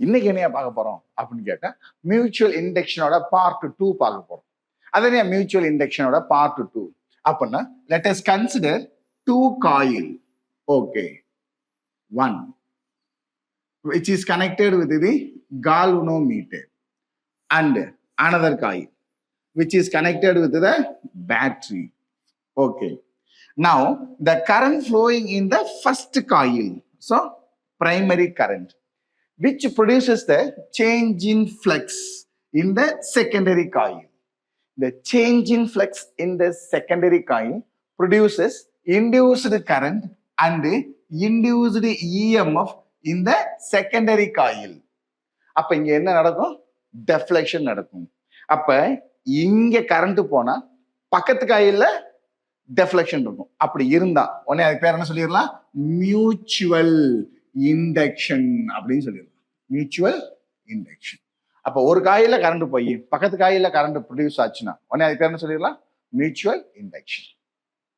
இன்னைக்கு என்னையா பார்க்க போறோம் அப்படின்னு கேட்டா மியூச்சுவல் இண்டக்ஷனோட பார்ட் 2 பார்க்க போறோம். அதனே மியூச்சுவல் இண்டக்ஷனோட பார்ட் 2 அப்படின்னா let us consider two coil. Okay, one which is connected with the galvanometer and another coil which is connected with the battery. Okay, now the current flowing in the first coil, so primary current, which produces the change in flux in the secondary coil. The change in flux in the secondary coil produces induced current and induced EMF in the secondary coil. அப்ப இங்க என்ன நடக்கும்? Deflection நடக்கும். அப்ப இங்க current போனா பக்கத்து காயில்ல deflection இருக்கும். அப்படி இருந்தா உடனே அதுக்கு பேர் என்ன சொல்லிடலாம்? மியூச்சுவல் இண்டக்ஷன் அப்படின்னு சொல்லிடலாம். Mutual induction. அப்ப ஒரு காயில கரண்ட் போய் பக்கத்து காயில கரண்ட் ப்ரொடியூஸ் ஆச்சுன்னா உடனே அதுக்கு பேர் என்ன சொல்லிடலாம்? Mutual induction.